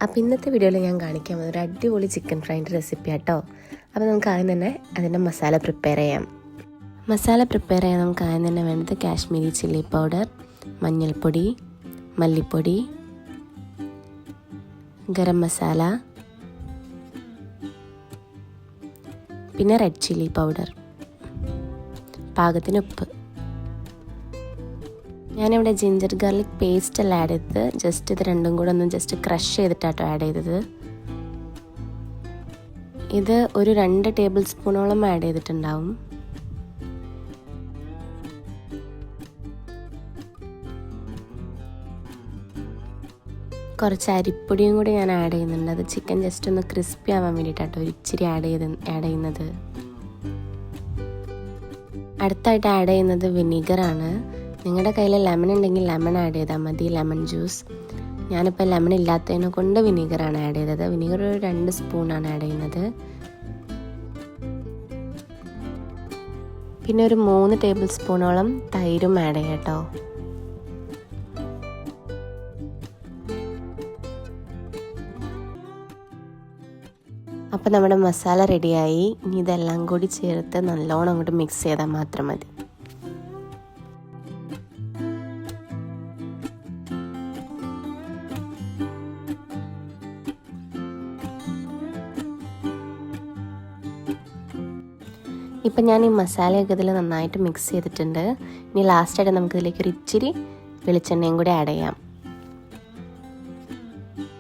അപ്പോൾ ഇന്നത്തെ വീഡിയോയിൽ ഞാൻ കാണിക്കാൻ പോകുന്നത് ഒരു അടിപൊളി ചിക്കൻ ഫ്രൈൻ്റെ റെസിപ്പി ആട്ടോ. അപ്പോൾ നമുക്ക് ആദ്യം തന്നെ അതിൻ്റെ മസാല പ്രിപ്പയർ ചെയ്യാം. മസാല പ്രിപ്പയർ ചെയ്യാൻ നമുക്ക് ആദ്യം തന്നെ വേണ്ടത് കാശ്മീരി ചില്ലി പൗഡർ, മഞ്ഞൾപ്പൊടി, മല്ലിപ്പൊടി, ഗരം മസാല, പിന്നെ റെഡ് ചില്ലി പൗഡർ, പാകത്തിന് ഉപ്പ്. ഞാനിവിടെ ജിഞ്ചർ ഗാർലിക് പേസ്റ്റ് അല്ല ആഡ് ചെയ്തത്, ജസ്റ്റ് ഇത് രണ്ടും കൂടെ ഒന്ന് ജസ്റ്റ് ക്രഷ് ചെയ്തിട്ടാട്ടോ ആഡ് ചെയ്തത്. ഇത് ഒരു 2 ടേബിൾ സ്പൂണോളം ആഡ് ചെയ്തിട്ടുണ്ടാവും. കുറച്ച് അരിപ്പൊടിയും കൂടി ഞാൻ ആഡ് ചെയ്യുന്നുണ്ട്. അത് ചിക്കൻ ജസ്റ്റ് ഒന്ന് ക്രിസ്പി ആവാൻ വേണ്ടിയിട്ടാട്ടോ ഒരു ഇച്ചിരി ആഡ് ചെയ്യുന്നത്. അടുത്തായിട്ട് ആഡ് ചെയ്യുന്നത് വിനീഗറാണ്. നിങ്ങളുടെ കയ്യിൽ ലെമൺ ഉണ്ടെങ്കിൽ ലെമൺ ആഡ് ചെയ്താൽ മതി, ലെമൺ ജ്യൂസ്. ഞാനിപ്പോൾ ലെമൺ ഇല്ലാത്തതിനെ കൊണ്ട് വിനീഗറാണ് ആഡ് ചെയ്തത്. വിനീഗർ ഒരു 2 സ്പൂണാണ് ആഡ് ചെയ്യുന്നത്. പിന്നെ ഒരു 3 ടേബിൾ സ്പൂണോളം തൈരും ആഡ് ചെയ്യാം കേട്ടോ. അപ്പോൾ നമ്മുടെ മസാല റെഡിയായി. ഇനി ഇതെല്ലാം കൂടി ചേർത്ത് നല്ലോണം അങ്ങോട്ട് മിക്സ് ചെയ്താൽ മാത്രം മതി. ഇപ്പം ഞാൻ ഈ മസാലയൊക്കെ ഇതിൽ നന്നായിട്ട് മിക്സ് ചെയ്തിട്ടുണ്ട്. ഇനി ലാസ്റ്റായിട്ട് നമുക്കിതിലേക്ക് ഒരു ഇച്ചിരി വെളിച്ചെണ്ണയും കൂടി ആഡ് ചെയ്യാം.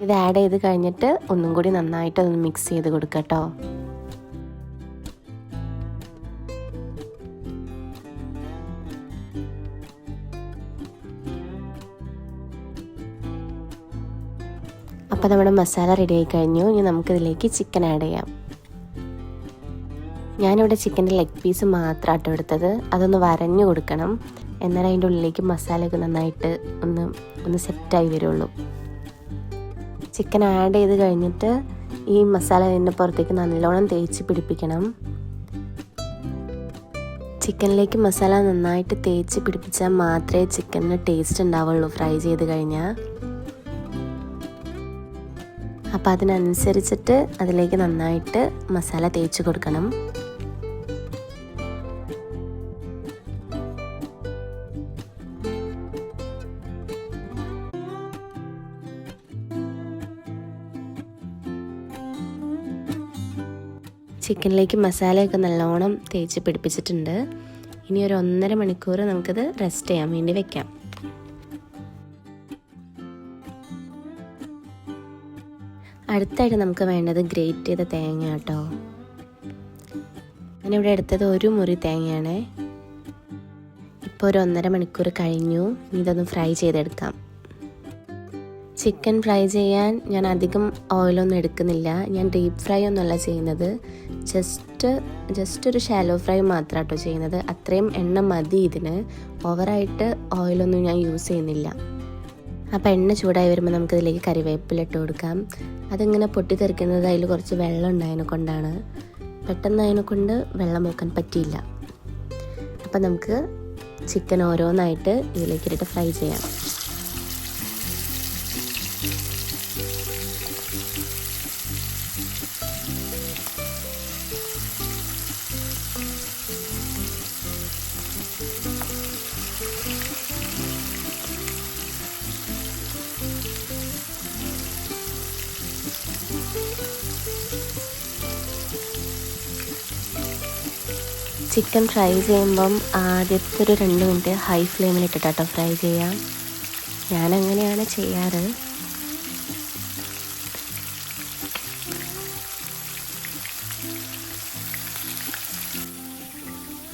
ഇത് ആഡ് ചെയ്ത് കഴിഞ്ഞിട്ട് ഒന്നും കൂടി നന്നായിട്ട് ഒന്ന് മിക്സ് ചെയ്ത് കൊടുക്കാം കേട്ടോ. അപ്പോൾ നമ്മുടെ മസാല റെഡി ആയി കഴിഞ്ഞു. ഇനി നമുക്കിതിലേക്ക് ചിക്കൻ ആഡ് ചെയ്യാം. ഞാനിവിടെ ചിക്കൻ്റെ ലെഗ് പീസ് മാത്രമാട്ടോ എടുത്തത്. അതൊന്ന് വരഞ്ഞു കൊടുക്കണം, എന്നാലും അതിൻ്റെ ഉള്ളിലേക്ക് മസാലയൊക്കെ നന്നായിട്ട് ഒന്ന് സെറ്റായി വരുള്ളൂ. ചിക്കൻ ആഡ് ചെയ്ത് കഴിഞ്ഞിട്ട് ഈ മസാല അതിൻ്റെ പുറത്തേക്ക് നല്ലോണം തേച്ച് പിടിപ്പിക്കണം. ചിക്കനിലേക്ക് മസാല നന്നായിട്ട് തേച്ച് പിടിപ്പിച്ചാൽ മാത്രമേ ചിക്കനിന് ടേസ്റ്റ് ഉണ്ടാവുള്ളൂ ഫ്രൈ ചെയ്ത് കഴിഞ്ഞാൽ. അപ്പോൾ അതിനനുസരിച്ചിട്ട് അതിലേക്ക് നന്നായിട്ട് മസാല തേച്ച് കൊടുക്കണം. ചിക്കനിലേക്ക് മസാലയൊക്കെ നല്ലോണം തേച്ച് പിടിപ്പിച്ചിട്ടുണ്ട്. ഇനി ഒരു 1.5 മണിക്കൂർ നമുക്കിത് റെസ്റ്റ് ചെയ്യാൻ വേണ്ടി വെക്കാം. അടുത്തായിട്ട് നമുക്ക് വേണ്ടത് ഗ്രേറ്റ് ചെയ്ത തേങ്ങ കേട്ടോ. ഞാനിവിടെ എടുത്തത് 1 മുറി തേങ്ങയാണ്. ഇപ്പോൾ ഒരു 1.5 മണിക്കൂർ കഴിഞ്ഞു. ഇതൊന്ന് ഫ്രൈ ചെയ്തെടുക്കാം. ചിക്കൻ ഫ്രൈ ചെയ്യാൻ ഞാൻ അധികം ഓയിലൊന്നും എടുക്കുന്നില്ല. ഞാൻ ഡീപ്പ് ഫ്രൈ ഒന്നുമല്ല ചെയ്യുന്നത്, ജസ്റ്റ് ഒരു ഷാലോ ഫ്രൈ മാത്രമാട്ടോ ചെയ്യുന്നത്. അത്രയും എണ്ണ മതി ഇതിന്. ഓവറായിട്ട് ഓയിലൊന്നും ഞാൻ യൂസ് ചെയ്യുന്നില്ല. അപ്പോൾ എണ്ണ ചൂടായി വരുമ്പോൾ നമുക്കിതിലേക്ക് കറിവേപ്പില ഇട്ട് കൊടുക്കാം. അതിങ്ങനെ പൊട്ടിത്തെറിക്കുന്നത് അതിൽ കുറച്ച് വെള്ളം ഉണ്ടായതിനെ കൊണ്ടാണ്. പെട്ടെന്ന് അതിനെ കൊണ്ട് വെള്ളം വെക്കാൻ പറ്റിയില്ല. അപ്പോൾ നമുക്ക് ചിക്കൻ ഓരോന്നായിട്ട് ഇതിലേക്കിട്ട് ഫ്രൈ ചെയ്യാം. ചിക്കൻ ഫ്രൈ ചെയ്യുമ്പം ആദ്യത്തെ ഒരു 2 മിനിറ്റ് ഹൈ ഫ്ലെയിമിലിട്ടിട്ടോ ഫ്രൈ ചെയ്യാം. ഞാനങ്ങനെയാണ് ചെയ്യാറ്.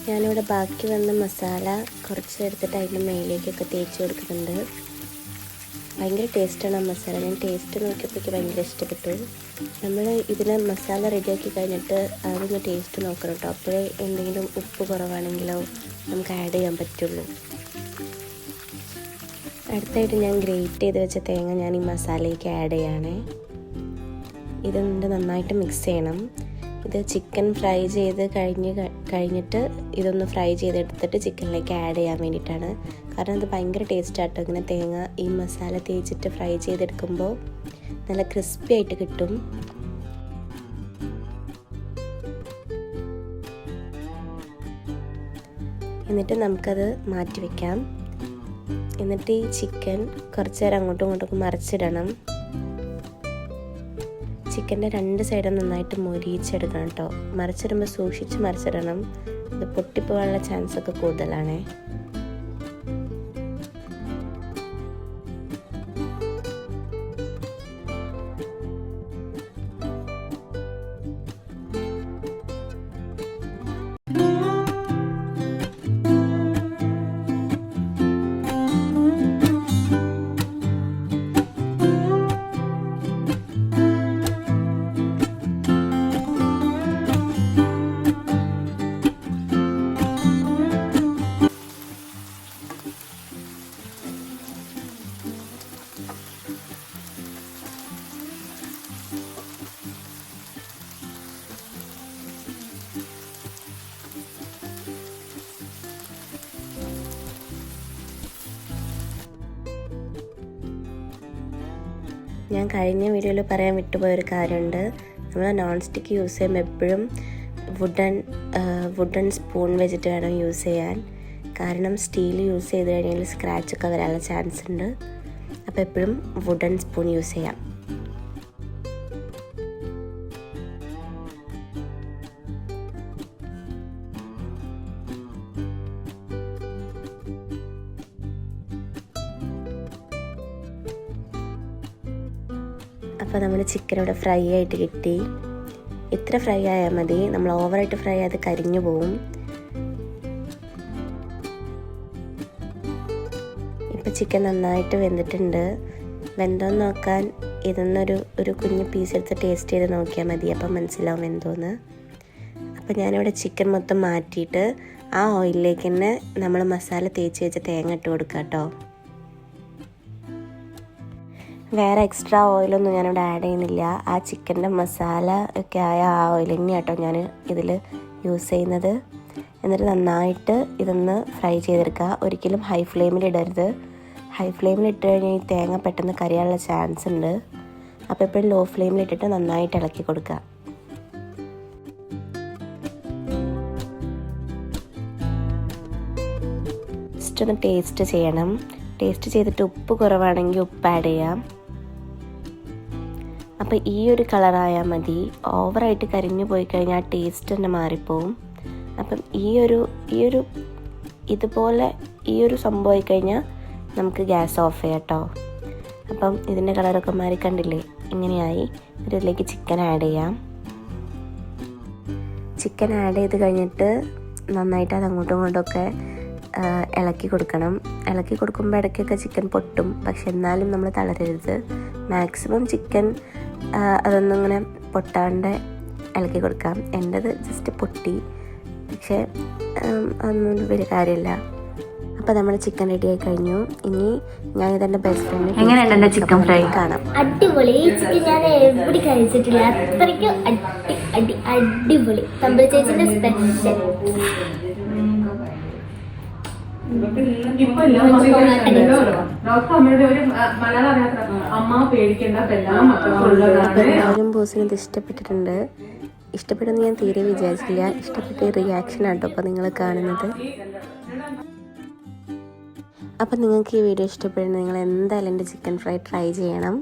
ഞാനിവിടെ ബാക്കി വന്ന മസാല കുറച്ച് എടുത്തിട്ട് അതിൻ്റെ മേലേക്കൊക്കെ തേച്ച് കൊടുക്കുന്നുണ്ട്. ഭയങ്കര ടേസ്റ്റാണ് ആ മസാല. ഞാൻ ടേസ്റ്റ് നോക്കിയപ്പോഴേക്ക് ഭയങ്കര ഇഷ്ടപ്പെട്ടു. നമ്മൾ ഇതിന് മസാല റെഡിയാക്കി കഴിഞ്ഞിട്ട് അതൊന്ന് ടേസ്റ്റ് നോക്കണം കേട്ടോ. അപ്പോഴേ എന്തെങ്കിലും ഉപ്പ് കുറവാണെങ്കിലോ നമുക്ക് ആഡ് ചെയ്യാൻ പറ്റുള്ളൂ. അടുത്തായിട്ട് ഞാൻ ഗ്രേറ്റ് ചെയ്ത് വെച്ച തേങ്ങ ഞാൻ ഈ മസാലയ്ക്ക് ആഡ് ചെയ്യണേ. ഇതുകൊണ്ട് നന്നായിട്ട് മിക്സ് ചെയ്യണം. ഇത് ചിക്കൻ ഫ്രൈ ചെയ്ത് കഴിഞ്ഞിട്ട് ഇതൊന്ന് ഫ്രൈ ചെയ്തെടുത്തിട്ട് ചിക്കനിലേക്ക് ആഡ് ചെയ്യാൻ വേണ്ടിയിട്ടാണ്. കാരണം ഇത് ഭയങ്കര ടേസ്റ്റാട്ടോ. ഇങ്ങനെ തേങ്ങ ഈ മസാല തേച്ചിട്ട് ഫ്രൈ ചെയ്തെടുക്കുമ്പോൾ നല്ല ക്രിസ്പി ആയിട്ട് കിട്ടും. എന്നിട്ട് നമുക്കത് മാറ്റി വയ്ക്കാം. എന്നിട്ട് ഈ ചിക്കൻ കുറച്ച് നേരം അങ്ങോട്ടും ഇങ്ങോട്ടും മറിച്ചിടണം. ചിക്കൻ്റെ 2 സൈഡും നന്നായിട്ട് മൊരിയിച്ചെടുക്കണം കേട്ടോ. മറിച്ചിടുമ്പോൾ സൂക്ഷിച്ച് മറിച്ചിടണം, ഇത് പൊട്ടിപ്പോകാനുള്ള ചാൻസ് ഒക്കെ കൂടുതലാണേ. ഞാൻ കഴിഞ്ഞ വീഡിയോയിൽ പറയാൻ വിട്ടുപോയൊരു കാര്യമുണ്ട്. നമ്മൾ നോൺ സ്റ്റിക്ക് യൂസ് ചെയ്യുമ്പോൾ എപ്പോഴും വുഡൻ സ്പൂൺ വെച്ചിട്ട് വേണം യൂസ് ചെയ്യാൻ. കാരണം സ്റ്റീൽ യൂസ് ചെയ്ത് കഴിഞ്ഞാൽ സ്ക്രാച്ചൊക്കെ വരാനുള്ള ചാൻസ് ഉണ്ട്. അപ്പോൾ എപ്പോഴും വുഡൻ സ്പൂൺ യൂസ് ചെയ്യാം. അപ്പോൾ നമ്മൾ ചിക്കൻ ഇവിടെ ഫ്രൈ ആയിട്ട് കിട്ടി. ഇത്ര ഫ്രൈ ആയാൽ മതി, നമ്മൾ ഓവറായിട്ട് ഫ്രൈ ആയത് കരിഞ്ഞു പോവും. ഇപ്പോൾ ചിക്കൻ നന്നായിട്ട് വെന്തിട്ടുണ്ട്. വെന്തോന്ന് നോക്കാൻ ഇതൊന്നൊരു കുഞ്ഞ് പീസ് എടുത്ത് ടേസ്റ്റ് ചെയ്ത് നോക്കിയാൽ മതി, അപ്പം മനസ്സിലാവും വെന്തോന്ന്. അപ്പോൾ ഞാനിവിടെ ചിക്കൻ മൊത്തം മാറ്റിയിട്ട് ആ ഓയിലിലേക്ക് തന്നെ നമ്മൾ മസാല തേച്ച് വെച്ച് തേങ്ങ ഇട്ട് കൊടുക്കാം കേട്ടോ. വേറെ എക്സ്ട്രാ ഓയിലൊന്നും ഞാനിവിടെ ആഡ് ചെയ്യുന്നില്ല. ആ ചിക്കൻ്റെ മസാല ഒക്കെ ആയ ആ ഓയിൽ തന്നെയാണ് കേട്ടോ ഞാൻ ഇതിൽ യൂസ് ചെയ്യുന്നത്. എന്നിട്ട് നന്നായിട്ട് ഇതൊന്ന് ഫ്രൈ ചെയ്തെടുക്കുക. ഒരിക്കലും ഹൈ ഫ്ലെയിമിൽ ഇടരുത്. ഹൈ ഫ്ലെയിമിൽ ഇട്ട് കഴിഞ്ഞാൽ ഈ തേങ്ങ പെട്ടെന്ന് കരിയാനുള്ള ചാൻസ് ഉണ്ട്. അപ്പോൾ എപ്പോഴും ലോ ഫ്ലെയിമിൽ ഇട്ടിട്ട് നന്നായിട്ട് ഇളക്കി കൊടുക്കുക. ജസ്റ്റ് ഒന്ന് ടേസ്റ്റ് ചെയ്യണം. ടേസ്റ്റ് ചെയ്തിട്ട് ഉപ്പ് കുറവാണെങ്കിൽ ഉപ്പ് ആഡ് ചെയ്യാം. അപ്പോൾ ഈ ഒരു കളറായാൽ മതി. ഓവറായിട്ട് കരിഞ്ഞു പോയി കഴിഞ്ഞാൽ ആ ടേസ്റ്റ് തന്നെ മാറിപ്പോവും. അപ്പം ഇതുപോലെ ഈ ഒരു സംഭവമായി കഴിഞ്ഞാൽ നമുക്ക് ഗ്യാസ് ഓഫ് ചെയ്യാം കേട്ടോ. അപ്പം ഇതിൻ്റെ കളറൊക്കെ മാറി കണ്ടില്ലേ, ഇങ്ങനെയായി. ഇതിലേക്ക് ചിക്കൻ ആഡ് ചെയ്യാം. ചിക്കൻ ആഡ് ചെയ്ത് കഴിഞ്ഞിട്ട് നന്നായിട്ട് അത് അങ്ങോട്ടും ഇങ്ങോട്ടൊക്കെ ഇളക്കി കൊടുക്കണം. ഇളക്കി കൊടുക്കുമ്പോൾ ഇടയ്ക്കൊക്കെ ചിക്കൻ പൊട്ടും, പക്ഷെ എന്നാലും നമ്മൾ തളരരുത്. മാക്സിമം ചിക്കൻ അതൊന്നും ഇങ്ങനെ പൊട്ടാണ്ട് ഇളക്കി കൊടുക്കാം. എൻ്റെത് ജസ്റ്റ് പൊട്ടി, പക്ഷേ അതൊന്നും വലിയ കാര്യമില്ല. അപ്പോൾ നമ്മൾ ചിക്കൻ റെഡി ആയി കഴിഞ്ഞു. ഇനി ഞാൻ ഇതെൻ്റെ ബെസ്റ്റ് ഫ്രണ്ട് എങ്ങനെയുണ്ട് ചിക്കൻ ഫ്രൈ കാണാം. അടിപൊളി. ഈ ചിക്കൻ ഞാൻ എവിടെ കഴിച്ചിട്ടില്ല, അത്രയ്ക്കും അടിപൊളി. തമ്പിൽ ചേച്ചിന്റെ സ്പെഷ്യൽ. എല്ലാവരും ബോസിന് ഇത് ഇഷ്ടപ്പെട്ടിട്ടുണ്ട്. ഇഷ്ടപ്പെട്ടെന്ന് ഞാൻ തീരെ വിചാരിച്ചില്ല. ഇഷ്ടപ്പെട്ട റിയാക്ഷൻ ആട്ടോ അപ്പോൾ നിങ്ങൾ കാണുന്നത്. അപ്പം നിങ്ങൾക്ക് ഈ വീഡിയോ ഇഷ്ടപ്പെടുന്നത് നിങ്ങൾ എന്തായാലും എൻ്റെ ചിക്കൻ ഫ്രൈ ട്രൈ ചെയ്യണം.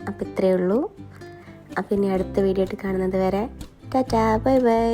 അപ്പോൾ ഇത്രയേ ഉള്ളൂ. അപ്പോൾ ഇനി അടുത്ത വീഡിയോ ആയിട്ട് കാണുന്നത് വരെ ടാറ്റാ ബൈ ബൈ.